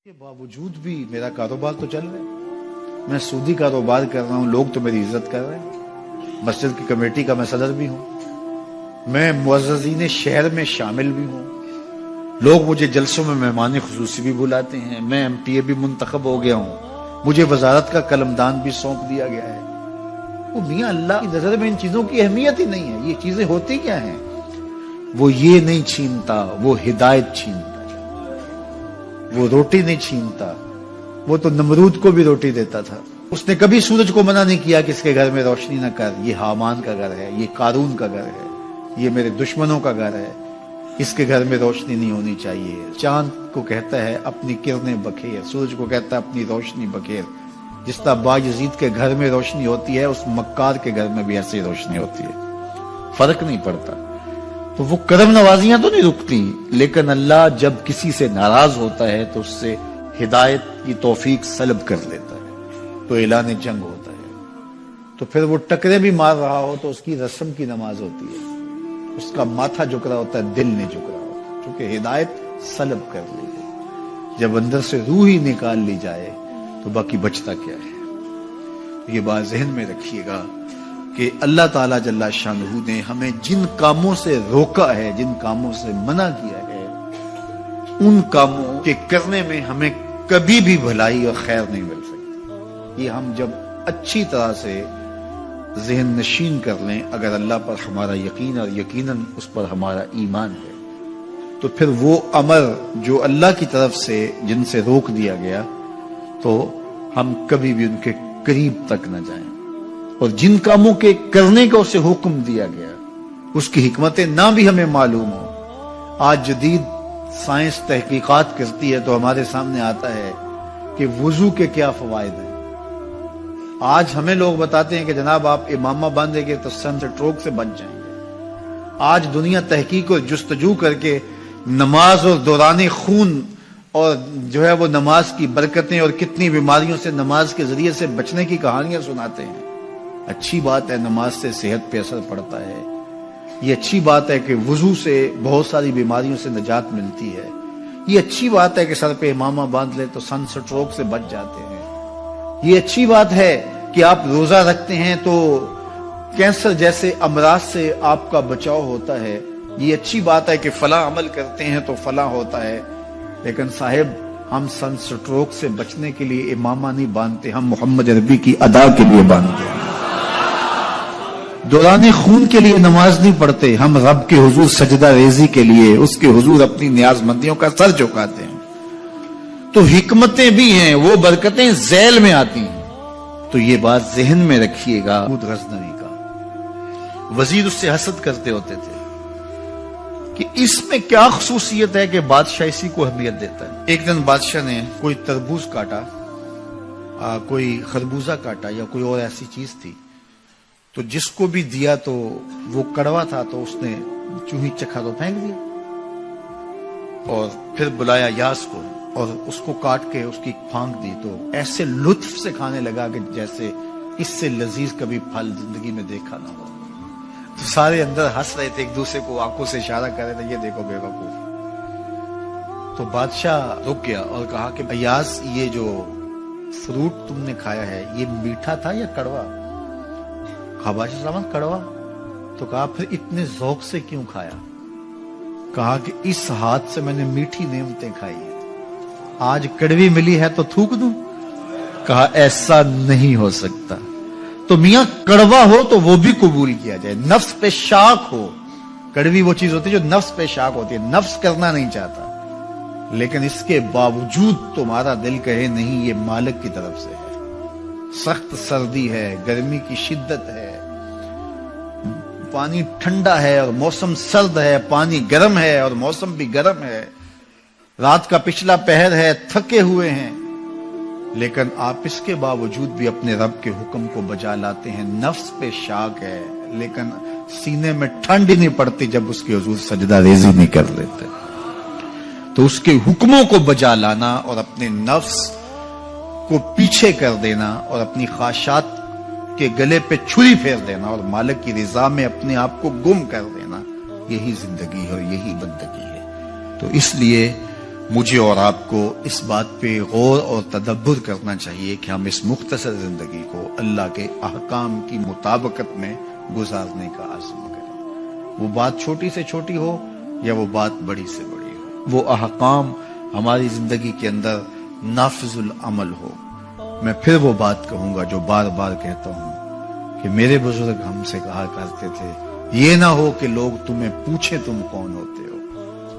کے باوجود بھی میرا کاروبار تو چل رہا ہے. میں سودی کاروبار کر رہا ہوں, لوگ تو میری عزت کر رہے ہیں. مسجد کی کمیٹی کا میں صدر بھی ہوں, میں معززین شہر میں شامل بھی ہوں, لوگ مجھے جلسوں میں مہمان خصوصی بھی بلاتے ہیں, میں MPA بھی منتخب ہو گیا ہوں, مجھے وزارت کا قلمدان بھی سونپ دیا گیا ہے. وہ میاں اللہ کی نظر میں ان چیزوں کی اہمیت ہی نہیں ہے. یہ چیزیں ہوتی کیا ہیں؟ وہ یہ نہیں چھینتا, وہ ہدایت چھینتا. وہ روٹی نہیں چھینتا, وہ تو نمرود کو بھی روٹی دیتا تھا. اس نے کبھی سورج کو منع نہیں کیا کہ اس کے گھر میں روشنی نہ کر, یہ حامان کا گھر ہے, یہ قارون کا گھر ہے, یہ میرے دشمنوں کا گھر ہے, اس کے گھر میں روشنی نہیں ہونی چاہیے. چاند کو کہتا ہے اپنی کرنیں بکھیر, سورج کو کہتا ہے اپنی روشنی بکھیر. جس طرح باجزید کے گھر میں روشنی ہوتی ہے, اس مکار کے گھر میں بھی ایسی روشنی ہوتی ہے, فرق نہیں پڑتا. تو وہ کرم نوازیاں تو نہیں رکتی, لیکن اللہ جب کسی سے ناراض ہوتا ہے تو اس سے ہدایت کی توفیق سلب کر لیتا ہے, تو اعلان جنگ ہوتا ہے. تو پھر وہ ٹکرے بھی مار رہا ہو تو اس کی رسم کی نماز ہوتی ہے, اس کا ماتھا جھک رہا ہوتا ہے, دل نہیں جھک رہا ہوتا, کیونکہ ہدایت سلب کر لی گئی. جب اندر سے روح ہی نکال لی جائے تو باقی بچتا کیا ہے؟ یہ بات ذہن میں رکھیے گا کہ اللہ تعالیٰ جل شانہ نے ہمیں جن کاموں سے روکا ہے, جن کاموں سے منع کیا ہے, ان کاموں کے کرنے میں ہمیں کبھی بھی بھلائی اور خیر نہیں مل سکتی. یہ ہم جب اچھی طرح سے ذہن نشین کر لیں, اگر اللہ پر ہمارا یقین اور یقیناً اس پر ہمارا ایمان ہے, تو پھر وہ امر جو اللہ کی طرف سے جن سے روک دیا گیا, تو ہم کبھی بھی ان کے قریب تک نہ جائیں. اور جن کاموں کے کرنے کا اسے حکم دیا گیا, اس کی حکمتیں نہ بھی ہمیں معلوم ہو. آج جدید سائنس تحقیقات کرتی ہے تو ہمارے سامنے آتا ہے کہ وضو کے کیا فوائد ہیں. آج ہمیں لوگ بتاتے ہیں کہ جناب آپ امامہ باندھیں گے تو سن سٹروک سے بچ جائیں گے. آج دنیا تحقیق اور جستجو کر کے نماز اور دوران خون اور جو ہے وہ نماز کی برکتیں اور کتنی بیماریوں سے نماز کے ذریعے سے بچنے کی کہانیاں سناتے ہیں. اچھی بات ہے, نماز سے صحت پہ اثر پڑتا ہے. یہ اچھی بات ہے کہ وضو سے بہت ساری بیماریوں سے نجات ملتی ہے. یہ اچھی بات ہے کہ سر پہ امامہ باندھ لے تو سن سٹروک سے بچ جاتے ہیں. یہ اچھی بات ہے کہ آپ روزہ رکھتے ہیں تو کینسر جیسے امراض سے آپ کا بچاؤ ہوتا ہے. یہ اچھی بات ہے کہ فلاں عمل کرتے ہیں تو فلاں ہوتا ہے. لیکن صاحب, ہم سن سٹروک سے بچنے کے لیے امامہ نہیں باندھتے, ہم محمد عربی کی ادا کے لیے باندھتے ہیں. دوران خون کے لیے نماز نہیں پڑھتے, ہم رب کے حضور سجدہ ریزی کے لیے اس کے حضور اپنی نیاز مندیوں کا سر جھکاتے ہیں. تو حکمتیں بھی ہیں, وہ برکتیں ذیل میں آتی ہیں. تو یہ بات ذہن میں رکھیے گا. غزنوی کا وزیر اس سے حسد کرتے ہوتے تھے کہ اس میں کیا خصوصیت ہے کہ بادشاہ اسی کو اہمیت دیتا ہے. ایک دن بادشاہ نے کوئی تربوز کاٹا, کوئی خربوزہ کاٹا یا کوئی اور ایسی چیز تھی, تو جس کو بھی دیا تو وہ کڑوا تھا, تو اس نے چوہی چکھا تو پھینک دیا. اور پھر بلایا یاس کو اور اس کو کاٹ کے اس کی پھانک دی, تو ایسے لطف سے کھانے لگا کہ جیسے اس سے لذیذ کبھی پھل زندگی میں دیکھا نہ ہو. تو سارے اندر ہنس رہے تھے, ایک دوسرے کو آنکھوں سے اشارہ کر رہے تھے, یہ دیکھو بے وقوف. تو بادشاہ رک گیا اور کہا کہ ایاز, یہ جو فروٹ تم نے کھایا ہے یہ میٹھا تھا یا کڑوا؟ کہا بادشاہ سلامت کڑوا. تو کہا پھر اتنے ذوق سے کیوں کھایا؟ کہا کہ اس ہاتھ سے میں نے میٹھی نعمتیں کھائی, آج کڑوی ملی ہے تو تھوک دوں؟ کہا ایسا نہیں ہو سکتا. تو میاں کڑوا ہو تو وہ بھی قبول کیا جائے, نفس پہ شاک ہو. کڑوی وہ چیز ہوتی ہے جو نفس پہ شاک ہوتی ہے, نفس کرنا نہیں چاہتا, لیکن اس کے باوجود تمہارا دل کہے نہیں یہ مالک کی طرف سے ہے. سخت سردی ہے, گرمی کی شدت ہے, پانی ٹھنڈا ہے اور موسم سرد ہے, پانی گرم ہے اور موسم بھی گرم ہے, رات کا پچھلا پہر ہے, تھکے ہوئے ہیں, لیکن آپ اس کے باوجود بھی اپنے رب کے حکم کو بجا لاتے ہیں. نفس پہ شاک ہے, لیکن سینے میں ٹھنڈ ہی نہیں پڑتی جب اس کے حضور سجدہ ریزی نہیں کر لیتے. تو اس کے حکموں کو بجا لانا اور اپنے نفس کو پیچھے کر دینا اور اپنی خواہشات کے گلے پہ چھری پھیر دینا اور مالک کی رضا میں اپنے آپ کو گم کر دینا, یہی زندگی ہے اور یہی بندگی ہے. تو اس لیے مجھے اور آپ کو اس بات پہ غور اور تدبر کرنا چاہیے کہ ہم اس مختصر زندگی کو اللہ کے احکام کی مطابقت میں گزارنے کا عزم کریں، وہ بات چھوٹی سے چھوٹی ہو یا وہ بات بڑی سے بڑی ہو، وہ احکام ہماری زندگی کے اندر نافذ العمل ہو۔ میں پھر وہ بات کہوں گا جو بار بار کہتا ہوں کہ میرے بزرگ ہم سے کہا کرتے تھے، یہ نہ ہو کہ لوگ تمہیں پوچھیں تم کون ہوتے ہو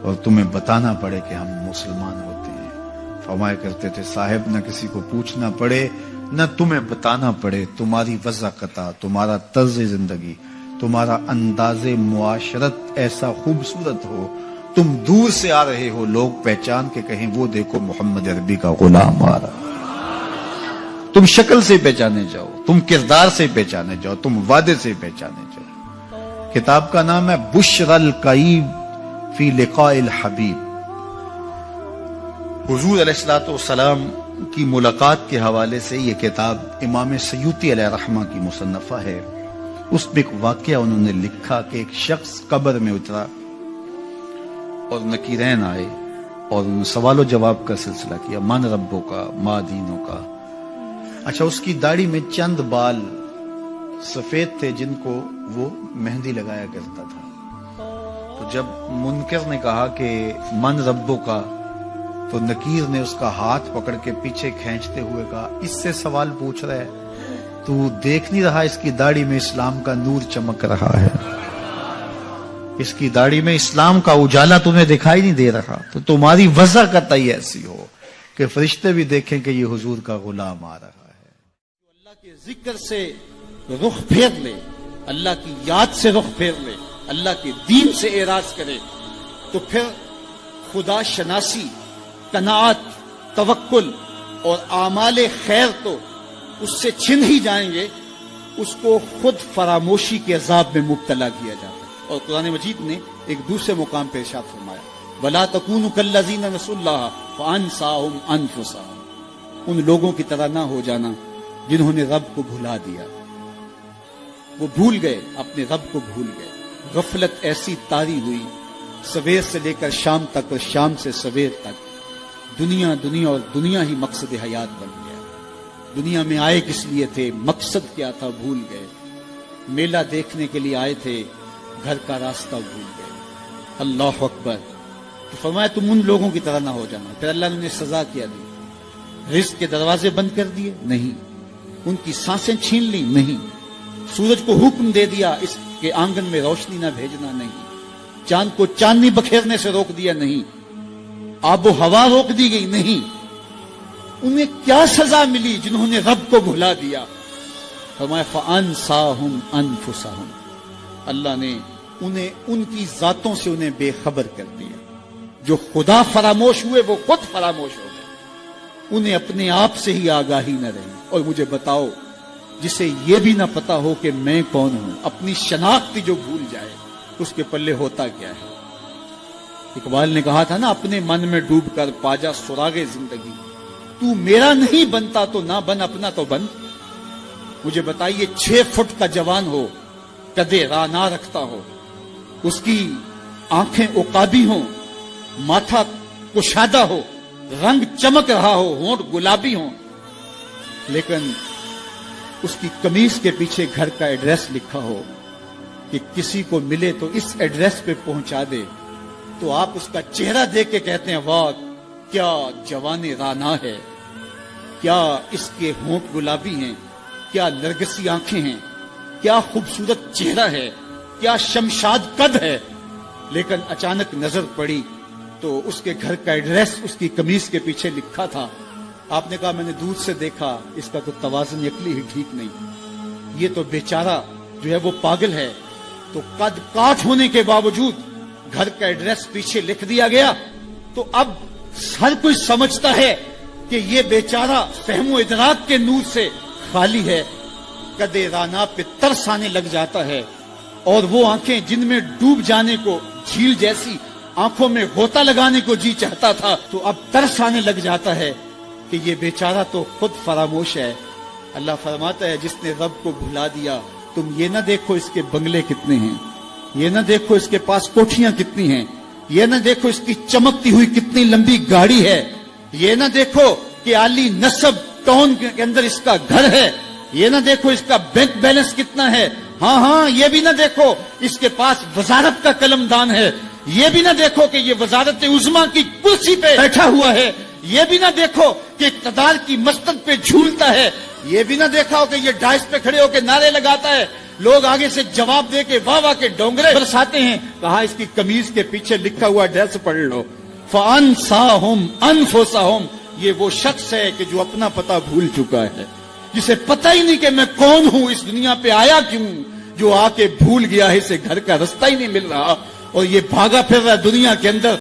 اور تمہیں بتانا پڑے کہ ہم مسلمان ہوتے ہیں۔ فرمایا کرتے تھے صاحب نہ کسی کو پوچھنا پڑے نہ تمہیں بتانا پڑے، تمہاری وضاحت، تمہارا طرز زندگی، تمہارا انداز معاشرت ایسا خوبصورت ہو، تم دور سے آ رہے ہو لوگ پہچان کے کہیں وہ دیکھو محمد عربی کا غلام آ رہا، تم شکل سے پہچانے جاؤ، تم کردار سے پہچانے جاؤ، تم وعدے سے پہچانے جاؤ۔ کتاب کا نام ہے بشر القیب فی لقاء الحبیب۔ حضور علیہ الصلوۃ والسلام کی ملاقات کے حوالے سے یہ کتاب امام سیوطی علیہ رحمہ کی مصنفہ ہے۔ اس میں ایک واقعہ انہوں نے لکھا کہ ایک شخص قبر میں اترا اور نکیرین آئے اور سوال و جواب کا سلسلہ کیا، من ربوں کا، ما دینوں کا۔ اچھا، اس کی داڑھی میں چند بال سفید تھے جن کو وہ مہندی لگایا کرتا تھا۔ تو جب منکر نے کہا کہ من ربوں کا، تو نکیر نے اس کا ہاتھ پکڑ کے پیچھے کھینچتے ہوئے کہا اس سے سوال پوچھ رہا ہے، تو دیکھ نہیں رہا اس کی داڑھی میں اسلام کا نور چمک رہا ہے، اس کی داڑھی میں اسلام کا اجالا تمہیں دکھائی نہیں دے رہا، تو تمہاری وضع قطعی ایسی ہو کہ فرشتے بھی دیکھیں کہ یہ حضور کا غلام آ رہا ہے۔ اللہ کے ذکر سے رخ پھیر لے، اللہ کی یاد سے رخ پھیر لے، اللہ کے دین سے اعراض کرے، تو پھر خدا شناسی، قناعت، توکل اور اعمال خیر تو اس سے چھن ہی جائیں گے، اس کو خود فراموشی کے عذاب میں مبتلا کیا جاتا ہے۔ اور قرآن مجید نے ایک دوسرے مقام پہ ارشاد فرمایا وَلَا تَكُونُوا كَالَّذِينَ نَسُوا اللَّهَ فَأَنسَاهُمْ أَنفُسَهُمْ، ان لوگوں کی طرح نہ ہو جانا جنہوں نے رب کو بھلا دیا، وہ بھول گئے، اپنے رب کو بھول گئے، غفلت ایسی طاری ہوئی، سویر سے لے کر شام تک اور شام سے سویر تک دنیا اور دنیا ہی مقصد حیات بن گیا۔ دنیا میں آئے کس لیے تھے، مقصد کیا تھا، بھول گئے۔ میلہ دیکھنے کے لیے آئے تھے، گھر کا راستہ بھول گئے۔ اللہ اکبر۔ تو فرمایا تم ان لوگوں کی طرح نہ ہو جانا۔ پھر اللہ نے انہیں سزا کیا دی، رزق کے دروازے بند کر دیے؟ نہیں۔ ان کی سانسیں چھین لی؟ نہیں۔ سورج کو حکم دے دیا اس کے آنگن میں روشنی نہ بھیجنا؟ نہیں۔ چاند کو چاندنی بکھیرنے سے روک دیا؟ نہیں۔ آب و ہوا روک دی گئی؟ نہیں۔ انہیں کیا سزا ملی جنہوں نے رب کو بھلا دیا؟ فرمایا فَأَنسَاهُمْ أَنفُسَهُمْ، اللہ نے انہیں ان کی ذاتوں سے انہیں بے خبر کر دیا۔ جو خدا فراموش ہوئے وہ خود فراموش ہو گئے، انہیں اپنے آپ سے ہی آگاہی نہ رہی۔ اور مجھے بتاؤ، جسے یہ بھی نہ پتا ہو کہ میں کون ہوں، اپنی شناخت جو بھول جائے، اس کے پلے ہوتا کیا ہے؟ اقبال نے کہا تھا نا، اپنے من میں ڈوب کر پاجا سراغے زندگی، تو میرا نہیں بنتا تو نہ بن، اپنا تو بن۔ مجھے بتائیے 6 فٹ کا جوان ہو، قدے رانا رکھتا ہو، اس کی آنکھیں عقابی ہوں، ماتھا کشادہ ہو، رنگ چمک رہا ہو، ہونٹ گلابی ہوں، لیکن اس کی قمیص کے پیچھے گھر کا ایڈریس لکھا ہو کہ کسی کو ملے تو اس ایڈریس پہ پہنچا دے، تو آپ اس کا چہرہ دیکھ کے کہتے ہیں واہ کیا جوان رانا ہے، کیا اس کے ہونٹ گلابی ہیں، کیا نرگسی آنکھیں ہیں، کیا خوبصورت چہرہ ہے، کیا شمشاد قد ہے۔ لیکن اچانک نظر پڑی تو اس کے گھر کا ایڈریس اس کی قمیص کے پیچھے لکھا تھا۔ آپ نے کہا میں نے دور سے دیکھا، اس کا تو توازن عقلی ہی ٹھیک نہیں، یہ تو بیچارہ جو ہے وہ پاگل ہے۔ تو قد کاٹ ہونے کے باوجود گھر کا ایڈریس پیچھے لکھ دیا گیا، تو اب ہر کوئی سمجھتا ہے کہ یہ بیچارہ فہم و ادراک کے نور سے خالی ہے۔ قدے رانا پہ ترس آنے لگ جاتا ہے، اور وہ آنکھیں جن میں ڈوب جانے کو، جھیل جیسی آنکھوں میں غوطہ لگانے کو جی چاہتا تھا، تو اب ترس آنے لگ جاتا ہے کہ یہ بیچارہ تو خود فراموش ہے۔ اللہ فرماتا ہے جس نے رب کو بھلا دیا، تم یہ نہ دیکھو اس کے بنگلے کتنے ہیں، یہ نہ دیکھو اس کے پاس کوٹھیاں کتنی ہیں، یہ نہ دیکھو اس کی چمکتی ہوئی کتنی لمبی گاڑی ہے, یہ نہ دیکھو کہ عالی نسب ٹاؤن کے اندر اس کا گھر ہے, یہ نہ دیکھو اس کا بینک بیلنس کتنا ہے, ہاں یہ بھی نہ دیکھو اس کے پاس وزارت کا قلم دان ہے, یہ بھی نہ دیکھو کہ یہ وزارت عظمیٰ کی کرسی پہ بیٹھا ہوا ہے, یہ بھی نہ دیکھو کہ اقتدار کی مستق پہ جھولتا ہے, یہ بھی نہ دیکھا ہو کہ یہ ڈائس پہ کھڑے ہو کے نعرے لگاتا ہے, لوگ آگے سے جواب دے کے واہ واہ کے ڈونگرے برساتے ہیں. کہا اس کی قمیض کے پیچھے لکھا ہوا ایڈریس پڑھ لو, فَأَنْسَاهُمْ أَنفُسَهُمْ. یہ وہ شخص ہے کہ جو اپنا پتہ بھول چکا ہے, جسے پتہ ہی نہیں کہ میں کون ہوں, اس دنیا پہ آیا کیوں, جو آ کے بھول گیا ہے اسے گھر کا رستہ ہی نہیں مل رہا اور یہ بھاگا پھر رہا ہے دنیا کے اندر.